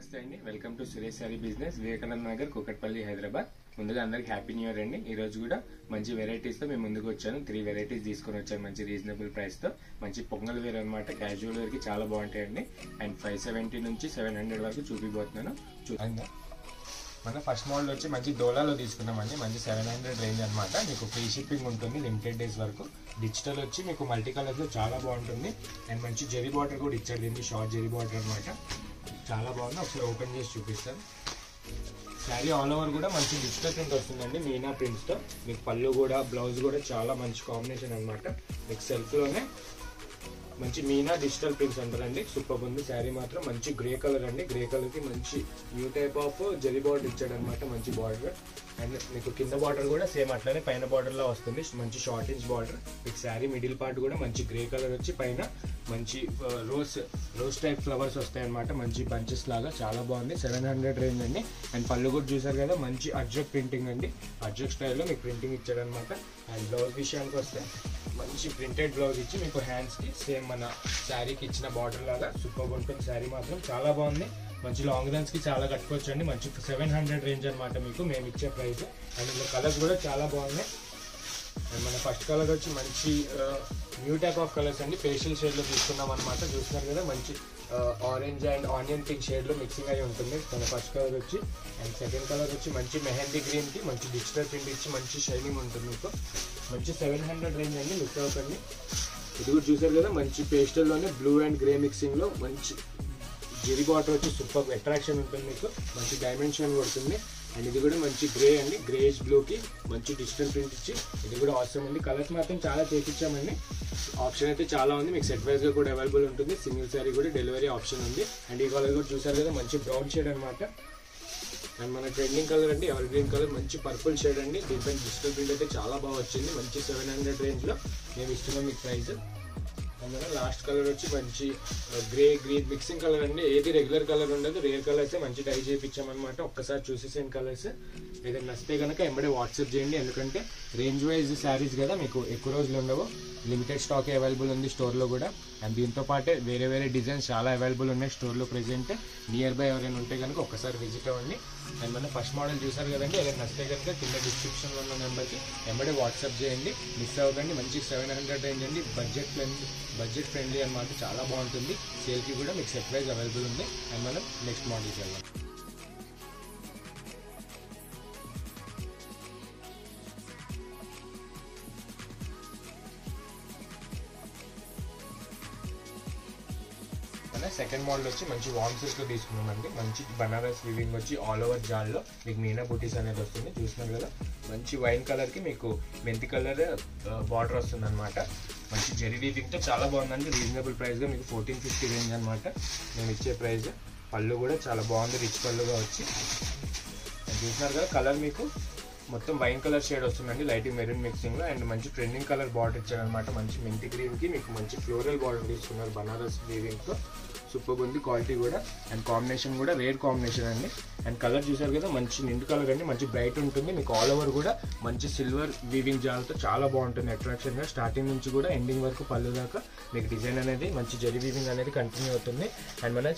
నమస్తే అండి, welcome to Suresh sorry business, Vivekananda Nagar, Kukatpally, Hyderabad. ముందుగా అందరికి హ్యాపీ న్యూ ఇయర్ అండి. ఈ రోజు కూడా మంచి వెరైటీస్ తో మేము ముందుకు వచ్చాను. 3 వెరైటీస్ తీసుకొని వచ్చాను మంచి రీజనబుల్ ప్రైస్ తో. మంచి పొంగల్ వేర్ అనమాట, క్యాజువల్ వేర్ కి చాలా బాగుంటాయండి. అండ్ 570 నుంచి 700 వరకు చూపిపోతున్నాను. మన ఫస్ట్ మోడల్ వచ్చి మంచి డోలాలో తీసుకున్నామండి. మంచి 700 రేంజ్ అనమాట. మీకు ఫ్రీ షిప్పింగ్ ఉంటుంది లిమిటెడ్ డేస్ వరకు. డిజిటల్ వచ్చి మీకు మల్టీ కలర్స్ లో చాలా బాగుంటుంది. అండ్ మంచి జెరీ బార్డర్ కూడా ఇచ్చాడు, దీన్ని షార్ట్ జెరీ బార్డర్ అనమాట. చాలా బాగుంది, ఒకసారి ఓపెన్ చేసి చూపిస్తాను. శారీ ఆల్ ఓవర్ కూడా మంచి డిజిటల్ ప్రింట్ వస్తుందండి, మీనా ప్రింట్స్ తో. మీకు పళ్ళు కూడా బ్లౌజ్ కూడా చాలా మంచి కాంబినేషన్ అనమాట. మీకు సెల్ఫ్ లోనే మంచి మీనా డిజిటల్ ప్రింట్స్ అంటారండి. సూపర్ ఉంది. శారీ మాత్రం మంచి గ్రే కలర్ అండి. గ్రే కలర్ కి మంచి new type of zari border ఇచ్చాడు అనమాట, మంచి బార్డర్. అండ్ మీకు కింద బార్డర్ కూడా సేమ్ అట్లానే పైన బార్డర్ లో వస్తుంది, మంచి షార్ట్ ఇంచ్ బార్డర్. మీకు శారీ మిడిల్ పార్ట్ కూడా మంచి గ్రే కలర్ వచ్చి పైన మంచి రోజ్ టైప్ ఫ్లవర్స్ వస్తాయి అనమాట, మంచి బంచెస్ లాగా. చాలా బాగుంది. 700 రేంజ్ అండి. అండ్ పళ్ళు కూడా చూసారు కదా, మంచి అర్జక్ ప్రింటింగ్ అండి. అర్జక్ స్టైల్లో మీకు ప్రింటింగ్ ఇచ్చాడు అనమాట. అండ్ బ్లౌజ్ విషయానికి వస్తే మంచి ప్రింటెడ్ బ్లౌజ్ ఇచ్చి మీకు హ్యాండ్స్ కి సేమ్ మన శారీకి ఇచ్చిన బార్డర్ లాగా సూపర్ ఉంటుంది. శారీ మాత్రం చాలా బాగుంది. మంచి లాంగ్ రన్స్ కి చాలా కట్టుకోవచ్చు అండి. మంచి 700 రేంజ్ అనమాట మీకు మేము ఇచ్చే ప్రైస్. అండ్ ఇందులో కలర్స్ కూడా చాలా బాగున్నాయి. అండ్ మన ఫస్ట్ కలర్ వచ్చి మంచి న్యూ టైప్ ఆఫ్ కలర్స్ అండి, పేస్టల్ షేడ్ లో తీసుకున్నాం అనమాట. చూస్తున్నారు కదా, మంచి orange and onion pink shade లో మిక్సింగ్ అయి ఉంటుంది మన ఫస్ట్ కలర్ వచ్చి. అండ్ సెకండ్ కలర్ వచ్చి మంచి మెహందీ గ్రీన్ కి మంచి డిజిటల్ ప్రింట్ ఇచ్చి మంచి షైనింగ్ ఉంటుంది మీకు. మంచి 700 రేంజ్ అండి, మిక్స్ అవుతుంది. ఇది కూడా చూసారు కదా, మంచి పేస్టల్ లోనే బ్లూ అండ్ గ్రే మిక్సింగ్ లో మంచి జెరీ బార్డర్ వచ్చి సూపర్ అట్రాక్షన్ ఉంటుంది మీకు. మంచి డైమెన్షన్ కొడుతుంది. అండ్ ఇది కూడా మంచి గ్రే అండి, గ్రేష్ బ్లూ కి మంచి డిజిటల్ ప్రింట్ ఇచ్చి ఇది కూడా అవసరం ఉంది. కలర్స్ మాత్రం చాలా చేపించామండి. ఆప్షన్ అయితే చాలా ఉంది, మీకు సెట్ వైజ్ గా కూడా అవైలబుల్ ఉంటుంది. సింగిల్ శారీ కూడా డెలివరీ ఆప్షన్ ఉంది. అండ్ ఈ కలర్ కూడా చూసారు కదా, మంచి బ్రౌన్ షేడ్ అనమాట. అండ్ మన ట్రెండింగ్ కలర్ అండి, ఎవర్ గ్రీన్ కలర్, మంచి పర్పుల్ షేడ్ అండి. దీనిపై డిజిటల్ ప్రింట్ అయితే చాలా బాగా వచ్చింది. మంచి 700 రేంజ్ లో మేము ఇస్తున్నాం మీకు ప్రైస్. అందులో లాస్ట్ కలర్ వచ్చి మంచి గ్రే గ్రీన్ మిక్సింగ్ కలర్ అండి. ఏది రెగ్యులర్ కలర్ ఉండదు, రేర్ కలర్స్ మంచి డై చేయించామన్నమాట. ఒక్కసారి చూసేసిన కలర్స్ ఏదైనా నచ్చితే కనుక ఎంబడే వాట్సాప్ చేయండి. ఎందుకంటే రేంజ్ వైజ్ శారీస్ కదా, మీకు ఎక్కువ రోజులు ఉండవు. లిమిటెడ్ స్టాక్ అవైలబుల్ ఉంది స్టోర్లో కూడా. అండ్ దీంతో పాటే వేరే వేరే డిజైన్స్ చాలా అవైలబుల్ ఉన్నాయి స్టోర్లో ప్రెజెంట్. నియర్ బై ఎవరైనా ఉంటే కనుక ఒక్కసారి విజిట్ అవ్వండి. అండ్ మన ఫస్ట్ మోడల్ చూసారు కదండి, ఏదైనా నచ్చితే కనుక కింద డిస్క్రిప్షన్లో ఉన్న నెంబర్కి ఎంబడే వాట్సాప్ చేయండి. మిస్ అవ్వకండి. మంచి 700 రేంజ్ అండి, బడ్జెట్ ఫ్రెండ్లీ అనమాట. చాలా బాగుంటుంది. సేల్కి కూడా మీకు సెట్ ప్రైస్ అవైలబుల్ ఉంది. అండ్ మనం నెక్స్ట్ మోడల్కి వెళ్దాం. సెకండ్ మోడల్ వచ్చి మంచి వార్మ్ సిల్క్ లో తీసుకున్నామండి. మంచి బనారస్ వివింగ్ వచ్చి ఆల్ ఓవర్ జాల్లో మీకు మీనా బుటీస్ అనేది వస్తుంది. చూస్తున్నారు కదా, మంచి వైన్ కలర్ కి మీకు మెంతి కలర్ బార్డర్ వస్తుంది అనమాట. మంచి జెరీ వీవింగ్ తో చాలా బాగుందండి. రీజనబుల్ ప్రైస్ గా మీకు 1450 రేంజ్ అనమాట మేము ఇచ్చే ప్రైస్. పళ్ళు కూడా చాలా బాగుంది, రిచ్ పళ్ళుగా వచ్చి. చూస్తున్నారు కదా, కలర్ మీకు మొత్తం వైన్ కలర్ షేడ్ వస్తుందండి, లైట్ మెరూన్ మిక్సింగ్ లో. అండ్ మంచి ట్రెండింగ్ కలర్ బార్డర్ ఇచ్చారు అనమాట. మంచి మెంతి గ్రీన్ కి మీకు మంచి ఫ్లోరల్ బార్డర్ తీసుకున్నారు బనారస్ వీవింగ్ తో. సూపర్ ఉంది క్వాలిటీ కూడా. అండ్ కాంబినేషన్ కూడా రేర్ కాంబినేషన్ అండి. అండ్ కలర్ చూసారు కదా, మంచి నిండు కలర్ అండి, మంచి బ్రైట్ ఉంటుంది. మీకు ఆల్ ఓవర్ కూడా మంచి సిల్వర్ వీవింగ్ జాల్తో చాలా బాగుంటుంది అట్రాక్షన్ గా. స్టార్టింగ్ నుంచి కూడా ఎండింగ్ వరకు పళ్ళు దాకా మీకు డిజైన్ అనేది మంచి జెరీ వీవింగ్ అనేది కంటిన్యూ అవుతుంది. అండ్ మన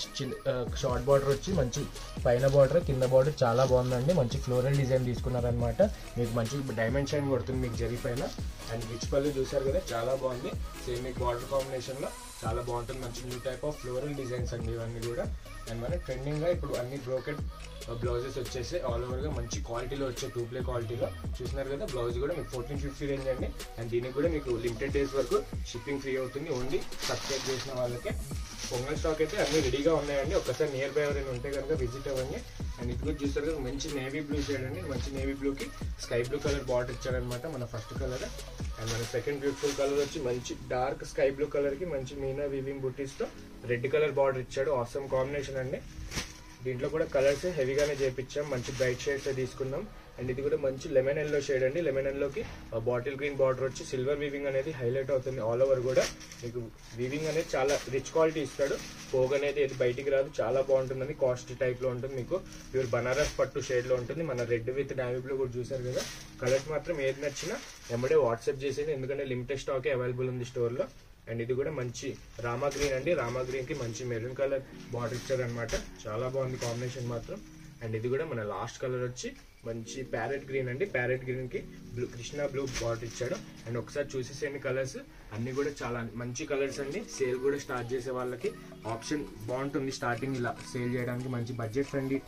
షార్ట్ బార్డర్ వచ్చి మంచి పైన బార్డర్ కింద బార్డర్ చాలా బాగుందండి. మంచి ఫ్లోరల్ డిజైన్ తీసుకున్నారనమాట. మీకు మంచి డైమెన్షన్ కొడుతుంది మీకు జరీ పైన. అండ్ రిచ్ పళ్ళు చూసారు కదా, చాలా బాగుంది. సేమ్ మీకు బార్డర్ కాంబినేషన్ లో చాలా బాగుంటుంది. మంచి new type of floral designs అండి ఇవన్నీ కూడా. అండ్ మన ట్రెండింగ్ గా ఇప్పుడు అన్ని బ్రోకెట్ బ్లౌజెస్ వచ్చేసి ఆల్ ఓవర్ గా మంచి క్వాలిటీలో వచ్చే 2 ప్లే క్వాలిటీలో. చూస్తున్నారు కదా, బ్లౌజ్ కూడా మీకు 1450 రేంజ్ అండి. అండ్ దీనికి కూడా మీకు లిమిటెడ్ డేస్ వరకు షిప్పింగ్ ఫ్రీ అవుతుంది, ఓన్లీ సబ్స్క్రైబ్ చేసిన వాళ్ళకి. పొంగల్ స్టాక్ అయితే అన్ని రెడీగా ఉన్నాయండి. ఒక్కసారి నియర్ బై ఎవరైనా ఉంటే కనుక విజిట్ అవ్వండి. అండ్ ఇది కూడా చూస్తారు కదా, మంచి నేవీ బ్లూ షేడ్ అండి. మంచి నేవీ బ్లూ కి స్కై బ్లూ కలర్ బార్డర్ ఇచ్చారనమాట మన ఫస్ట్ కలర్. అండ్ మన సెకండ్ బ్యూటిఫుల్ కలర్ వచ్చి మంచి డార్క్ స్కై బ్లూ కలర్ కి మంచి మీనా వీవింగ్ బుటీస్ తో రెడ్ కలర్ బార్డర్ ఇచ్చాడు. ఆసమ్ కాంబినేషన్ అండి. దీంట్లో కూడా కలర్స్ హెవీగానే చేపించాం, మంచి బ్రైట్ షేడ్స్ తీసుకున్నాం. అండ్ ఇది కూడా మంచి లెమన్ ఎల్లో షేడ్ అండి. లెమన్ ఎల్లోకి బాటిల్ గ్రీన్ బార్డర్ వచ్చి సిల్వర్ వీవింగ్ అనేది హైలైట్ అవుతుంది. ఆల్ ఓవర్ కూడా మీకు వీవింగ్ అనేది చాలా రిచ్ క్వాలిటీ ఇస్తాడు. పోగ్ అనేది ఏది బయటికి రాదు, చాలా బాగుంటుందండి. కాస్ట్ టైప్ లో ఉంటుంది, మీకు ప్యూర్ బనారస్ పట్టు షేడ్ లో ఉంటుంది. మన రెడ్ విత్ నావీ బ్లూ కూడా చూసారు కదా. కలర్స్ మాత్రం ఏది నచ్చినా ఎంబడే వాట్సాప్ చేసేది, ఎందుకంటే లిమిటెడ్ స్టాక్ అవైలబుల్ ఉంది స్టోర్ లో. అండ్ ఇది కూడా మంచి రామా గ్రీన్ అండి. రామా గ్రీన్ కి మంచి మెరూన్ కలర్ బార్డర్ ఇచ్చారనమాట. చాలా బాగుంది కాంబినేషన్ మాత్రం. అండ్ ఇది కూడా మన లాస్ట్ కలర్ వచ్చి మంచి ప్యారెట్ గ్రీన్ అండి. ప్యారెట్ గ్రీన్ కి కృష్ణ బ్లూ బార్డర్ ఇచ్చాడు. అండ్ ఒకసారి చూసేసేయండి కలర్స్ అన్ని కూడా చాలా మంచి కలర్స్ అండి. సేల్ కూడా స్టార్ట్ చేసే వాళ్ళకి ఆప్షన్ బాగుంటుంది. స్టార్టింగ్ ఇలా సేల్ చేయడానికి మంచి బడ్జెట్ ఫ్రెండ్లీ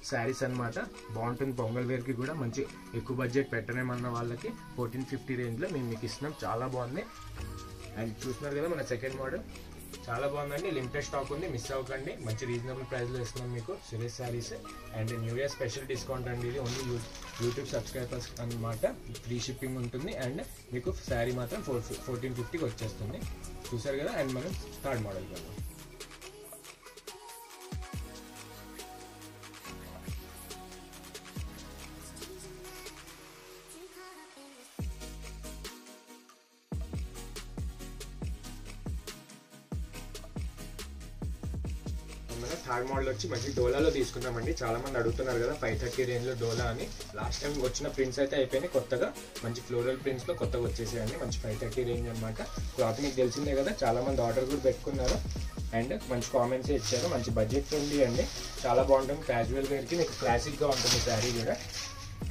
శారీస్ అనమాట. బాగుంటుంది. పొంగల్ వేర్ కి కూడా మంచి ఎక్కువ బడ్జెట్ పెట్టనేమన్న వాళ్ళకి 1450 రేంజ్ లో మేము మీకు ఇస్తున్నాం. చాలా బాగుంది. అండ్ చూస్తున్నారు కదా మన సెకండ్ మోడల్ చాలా బాగుందండి. లిమిటెడ్ స్టాక్ ఉంది, మిస్ అవ్వకండి. మంచి రీజనబుల్ ప్రైస్ లో ఇస్తున్నాం మీకు Suresh saris. And new year special discount అండి. ఇది ఓన్లీ యూట్యూబ్ సబ్స్క్రైబర్స్ అనమాట. ఫ్రీ షిప్పింగ్ ఉంటుంది. అండ్ మీకు శారీ మాత్రం 1450కి వచ్చేస్తుంది. చూసారు కదా. అండ్ మనం థర్డ్ మోడల్ కదా. థర్డ్ మోడల్ వచ్చి మంచి డోలాలో తీసుకున్నామండి. చాలా మంది అడుగుతున్నారు కదా 530 రేంజ్ లో డోలా అని. లాస్ట్ టైం వచ్చిన ప్రింట్స్ అయితే అయిపోయినాయి. కొత్తగా మంచి ఫ్లోరల్ ప్రింట్స్ లో కొత్తగా వచ్చేసాయండి. మంచి 530 రేంజ్ అనమాట. క్లాత్ మీకు తెలిసిందే కదా. చాలా మంది ఆర్డర్ కూడా పెట్టుకున్నారు. అండ్ మంచి కామెంట్స్ ఇచ్చారు. మంచి బడ్జెట్ ఫ్రెండ్లీ అండి. చాలా బాగుంటుంది. క్యాజువల్ వేర్ కి మీకు క్లాసిక్ గా ఉంటుంది శారీ కూడా.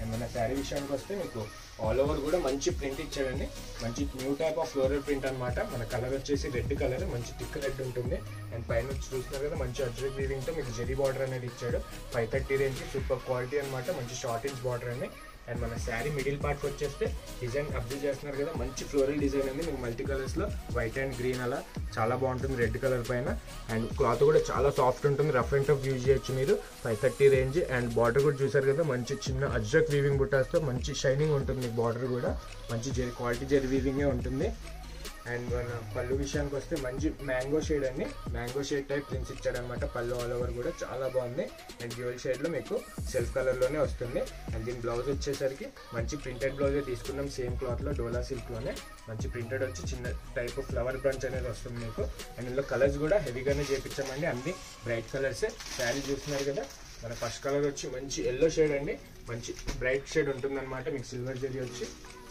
అండ్ మన శారీ విషయానికి వస్తే మీకు ఆల్ ఓవర్ కూడా మంచి ప్రింట్ ఇచ్చాడండి. మంచి new type of floral print అనమాట. మన కలర్ వచ్చేసి రెడ్ కలర్, మంచి థిక్ రెడ్ ఉంటుంది. అండ్ పైన వచ్చి చూస్తున్నారు కదా మంచి అజ్రక్ వీవింగ్ తో మీకు జెరీ బార్డర్ అనేది ఇచ్చాడు. 530 రేంజ్ సూపర్ క్వాలిటీ అనమాట. మంచి షార్ట్ ఇంచ్ బార్డర్ అండి. అండ్ మన శారీ మిడిల్ పార్ట్కి వచ్చేస్తే డిజైన్ అబ్జర్వ్ చేస్తున్నారు కదా. మంచి ఫ్లోరల్ డిజైన్ అండి. మీకు మల్టీ కలర్స్ లో వైట్ అండ్ గ్రీన్ అలా చాలా బాగుంటుంది రెడ్ కలర్ పైన. అండ్ క్లాత్ కూడా చాలా సాఫ్ట్ ఉంటుంది. రఫ్ అండ్ టఫ్ యూజ్ చేయొచ్చు మీరు. 530 రేంజ్. అండ్ బార్డర్ కూడా చూసారు కదా మంచి చిన్న అజ్రక్ వీవింగ్ బుట్టాస్తో మంచి షైనింగ్ ఉంటుంది. మీకు బార్డర్ కూడా మంచి క్వాలిటీ జెరీ వీవింగే ఉంటుంది. అండ్ మన పళ్ళు విషయానికి వస్తే మంచి మ్యాంగో షేడ్ అండి. మ్యాంగో షేడ్ టైప్ ప్రింట్స్ ఇచ్చాడనమాట. పళ్ళు ఆల్ ఓవర్ కూడా చాలా బాగుంది. అండ్ డ్యూయల్ షేడ్ లో మీకు సెల్ఫ్ కలర్ లోనే వస్తుంది. అండ్ దీని బ్లౌజ్ వచ్చేసరికి మంచి ప్రింటెడ్ బ్లౌజే తీసుకున్నాం. సేమ్ క్లాత్ లో డోలా సిల్క్ లోనే మంచి ప్రింటెడ్ వచ్చి చిన్న టైప్ ఫ్లవర్ బ్రంచ్ అనేది వస్తుంది మీకు. అండ్ ఇందులో కలర్స్ కూడా హెవీగానే చేపించామండి. అన్ని బ్రైట్ కలర్స్. శారీ చూస్తున్నారు కదా. మన ఫస్ట్ కలర్ వచ్చి మంచి ఎల్లో షేడ్ అండి. మంచి బ్రైట్ షేడ్ ఉంటుంది అనమాట. మీకు సిల్వర్ జరీ వచ్చి.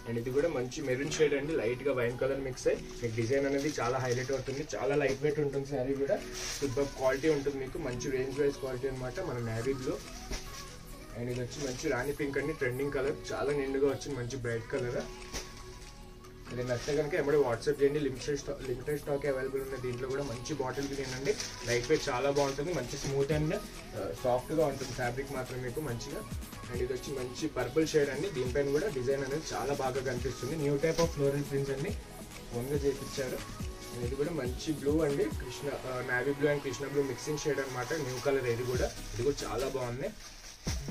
అండ్ ఇది కూడా మంచి మెరూన్ షేడ్ అండి. లైట్ గా వైన్ కలర్ మిక్స్ అయ్యి మీకు డిజైన్ అనేది చాలా హైలైట్ అవుతుంది. చాలా లైట్ వెయిట్ ఉంటుంది శారీ కూడా. సూపర్ క్వాలిటీ ఉంటుంది మీకు. మంచి రేంజ్ వైజ్ క్వాలిటీ అనమాట. మన నేవీ బ్లూ. అండ్ ఇది వచ్చి మంచి రాణి పింక్ అండి. Trending colour. చాలా నిండుగా వచ్చింది. మంచి బ్రైట్ కలర్. ఇది నచ్చితే కనుక ఎమ్మడే వాట్సాప్ చేయండి. లిమిటెడ్ స్టాక్ అవైలబుల్ ఉన్నాయి. దీంట్లో కూడా మంచి బాటిల్ గ్రీన్ అండి. లైట్ వెయిట్ చాలా బాగుంటుంది. మంచి స్మూత్ అండ్ సాఫ్ట్ గా ఉంటుంది ఫ్యాబ్రిక్ మాత్రం మీకు మంచిగా. అండ్ ఇది వచ్చి మంచి పర్పుల్ షేడ్ అండి. దీనిపైన కూడా డిజైన్ అనేది చాలా బాగా కనిపిస్తుంది. New type of floral prints అండి. ఓన్గా చేయించారు. ఇది కూడా మంచి బ్లూ అండి. Navy blue and Krishna blue mixing shade అనమాట. న్యూ కలర్ ఇది కూడా చాలా బాగుంది.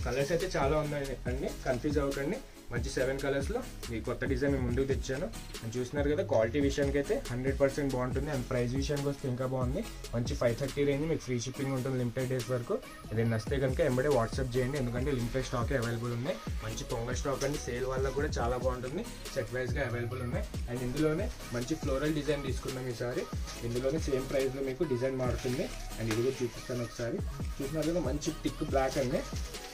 కలర్స్ అయితే చాలా ఉన్నాయి అండి. కన్ఫ్యూజ్ అవ్వకండి. మంచి 7 కలర్స్ లో మీ కొత్త డిజైన్ మేము ముందుకు తెచ్చాను. అని చూస్తున్నారు కదా. క్వాలిటీ విషయానికి అయితే 100% బాగుంటుంది. అండ్ ప్రైస్ విషయానికి వస్తే ఇంకా బాగుంది. మంచి 530 రేంజ్ మీకు ఫ్రీ షిప్పింగ్ ఉంటుంది లిమిటెడ్ డేస్ వరకు. ఇది నచ్చితే కనుక ఎంబడే వాట్సాప్ చేయండి. ఎందుకంటే లిమిటెడ్ స్టాక్ అవైలబుల్ ఉన్నాయి. మంచి పొంగల్ స్టాక్ అండి. సేల్ వల్ల కూడా చాలా బాగుంటుంది. సెట్ వైజ్ గా అవైలబుల్ ఉన్నాయి. అండ్ ఇందులోనే మంచి ఫ్లోరల్ డిజైన్ తీసుకున్నాం ఈసారి. ఇందులోనే సేమ్ ప్రైస్ లో మీకు డిజైన్ మారుతుంది. అండ్ ఇది కూడా చూపిస్తాను ఒకసారి. చూస్తున్నారు కదా మంచి టిక్ బ్లాక్ అండి.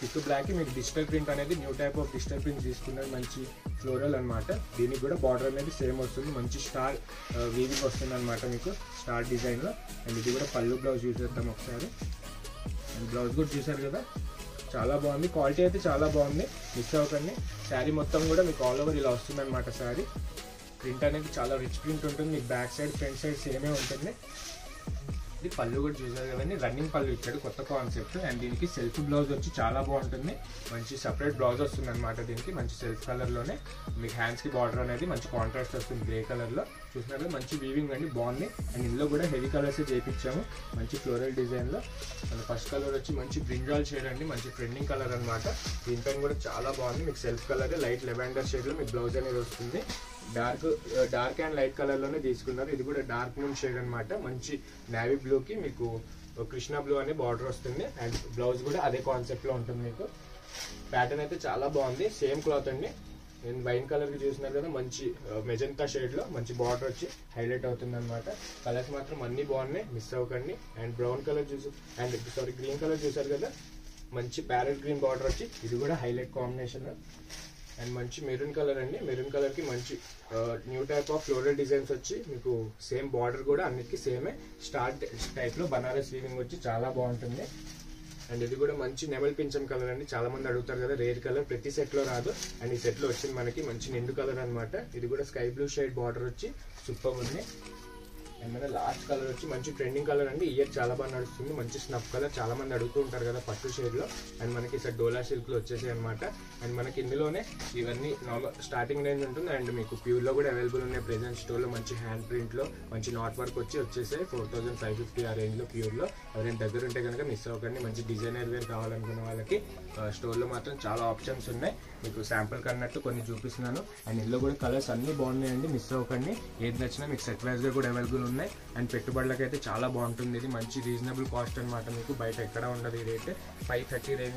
టిక్ బ్లాక్ మీకు డిజిటల్ ప్రింట్ అనేది new type of digital print తీసుకున్నది. మంచి ఫ్లోరల్ అనమాట. దీనికి కూడా బార్డర్ అనేది సేమ్ వస్తుంది. మంచి స్టార్ వీవింగ్ వస్తుంది అనమాట మీకు స్టార్ డిజైన్ లో. అండ్ ఇది కూడా పళ్ళు బ్లౌజ్ చూసేద్దాం ఒకసారి. అండ్ బ్లౌజ్ కూడా చూసారు కదా. చాలా బాగుంది. క్వాలిటీ అయితే చాలా బాగుంది. మిస్ అవ్వకండి. శారీ మొత్తం కూడా మీకు ఆల్ ఓవర్ ఇలా వస్తుంది అనమాట. శారీ ప్రింట్ అనేది చాలా రిచ్ ప్రింట్ ఉంటుంది. మీకు బ్యాక్ సైడ్ ఫ్రంట్ సైడ్ సేమే ఉంటుంది. ఇది పళ్ళు కూడా చూసారు కదండి. రన్నింగ్ పళ్ళు ఇచ్చాడు. కొత్త కాన్సెప్ట్. అండ్ దీనికి సెల్ఫ్ బ్లౌజ్ వచ్చి చాలా బాగుంటుంది. మంచి సపరేట్ బ్లౌజ్ వస్తుంది అనమాట. దీనికి మంచి సెల్ఫ్ కలర్ లోనే మీకు హ్యాండ్స్ కి బార్డర్ అనేది మంచి కాంట్రాస్ట్ వస్తుంది గ్రే కలర్ లో. చూసినారు మంచి వీవింగ్ అండి. బాగుంది. అండ్ ఇందులో కూడా హెవీ కలర్స్ చేయించాము. మంచి ఫ్లోరల్ డిజైన్ లో. అండ్ ఫస్ట్ కలర్ వచ్చి మంచి బ్రింజాల్ షేడ్ అండి. మంచి ట్రెండింగ్ కలర్ అనమాట. దీనిపైన కూడా చాలా బాగుంది. మీకు self colour light lavender shade లో మీకు బ్లౌజ్ అనేది వస్తుంది. డార్క్ అండ్ లైట్ కలర్ లోనే తీసుకున్నారు. ఇది కూడా డార్క్ మూన్ షేడ్ అనమాట. మంచి నేవీ బ్లూ కి మీకు కృష్ణ బ్లూ అనే బార్డర్ వస్తుంది. అండ్ బ్లౌజ్ కూడా అదే కాన్సెప్ట్ లో ఉంటుంది. మీకు ప్యాటర్న్ అయితే చాలా బాగుంది. సేమ్ క్లాత్ అండి. నేను వైన్ కలర్ కి చూసినారు కదా. మంచి మెజంతా షేడ్ లో మంచి బార్డర్ వచ్చి హైలైట్ అవుతుంది అనమాట. కలర్స్ మాత్రం అన్ని బాగున్నాయి. మిస్ అవ్వకండి. And brown colour green colour చూసారు కదా. మంచి ప్యారెట్ గ్రీన్ బార్డర్ వచ్చి ఇది కూడా హైలైట్ కాంబినేషన్. అండ్ మంచి మెరూన్ కలర్ అండి. మెరూన్ కలర్ కి మంచి new type of floral designs వచ్చి మీకు సేమ్ బార్డర్ కూడా అన్నిటికీ సేమే స్టార్ టైప్ లో బనారస్ వీవింగ్ వచ్చి చాలా బాగుంటుంది. అండ్ ఇది కూడా మంచి నెమల్ పింఛం కలర్ అండి. చాలా మంది అడుగుతారు కదా, రేర్ కలర్ ప్రతి సెట్ లో రాదు. అండ్ ఈ సెట్ లో వచ్చింది మనకి మంచి నిండు కలర్ అనమాట. ఇది కూడా స్కై బ్లూ షేడ్ బార్డర్ వచ్చి సూపర్ ఉంది. అండ్ మన లాస్ట్ కలర్ వచ్చి మంచి ట్రెండింగ్ కలర్ అండి. ఇయర్ చాలా బాగా నడుస్తుంది. మంచి స్నఫ్ కలర్, చాలా మంది అడుగుతూ ఉంటారు కదా పట్టు షేడ్ లో. అండ్ మనకి ఇక్కడ డోలా సిల్క్ లో వచ్చేసాయి అనమాట. అండ్ మనకి ఇందులోనే ఇవన్నీ నార్మల్ స్టార్టింగ్ రేంజ్ ఉంటుంది. అండ్ మీకు ప్యూర్ లో కూడా అవైలబుల్ ఉన్నాయి ప్రెజెంట్ స్టోర్ లో. మంచి హ్యాండ్ ప్రింట్ లో మంచి నాట్ వర్క్ వచ్చేసాయి 4550 ఆ రేంజ్ లో ప్యూర్ లో. ఎవరైనా దగ్గర ఉంటే కనుక మిస్ అవ్వకండి. మంచి డిజైనర్ వేర్ కావాలనుకున్న వాళ్ళకి స్టోర్ లో మాత్రం చాలా ఆప్షన్స్ ఉన్నాయి. మీకు శాంపుల్ కన్నట్టు కొన్ని చూపిస్తున్నాను. అండ్ ఇందులో కూడా కలర్స్ అన్ని బాగున్నాయండి, మిస్ అవ్వకండి. ఏది నచ్చినా మీకు సెట్ వైజ్ గా కూడా అవైలబుల్ ఉన్నాయి. అండ్ పెట్టుబడులకు అయితే చాలా బాగుంటుంది. ఇది మంచి రీజనబుల్ కాస్ట్ అనమాట. మీకు బయట ఎక్కడ ఉండదు ఈ రేట్. 530 రేంజ్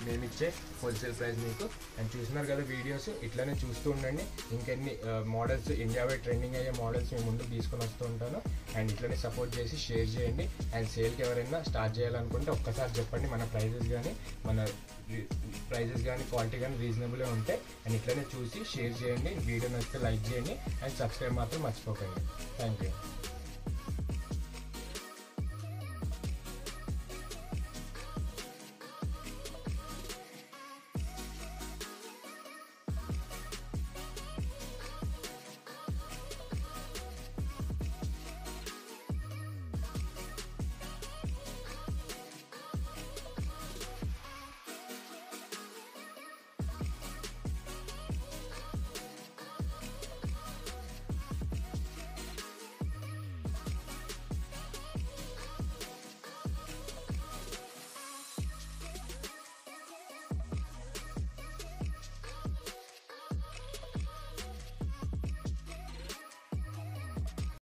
మేము ఇచ్చే హోల్సేల్ ప్రైస్ మీకు. అండ్ చూస్తున్నారు కదా వీడియోస్, ఇట్లానే చూస్తూ ఉండండి. ఇంకెన్ని మోడల్స్ ఇండియా వైడ్ ట్రెండింగ్ అయ్యే మోడల్స్ మేము ముందుకు తీసుకొని వస్తూ ఉంటాను. అండ్ ఇట్లానే సపోర్ట్ చేసి షేర్ చేయండి. అండ్ సేల్కి ఎవరైనా స్టార్ట్ చేయాలనుకుంటే ఒక్కసారి చెప్పండి. మన ప్రైజెస్ కానీ క్వాలిటీ కానీ రీజనబుల్గా ఉంటాయి. అండ్ ఇట్లానే చూసి షేర్ చేయండి. వీడియో నచ్చితే లైక్ చేయండి. అండ్ సబ్స్క్రైబ్ మాత్రం మర్చిపోకండి. Thank you.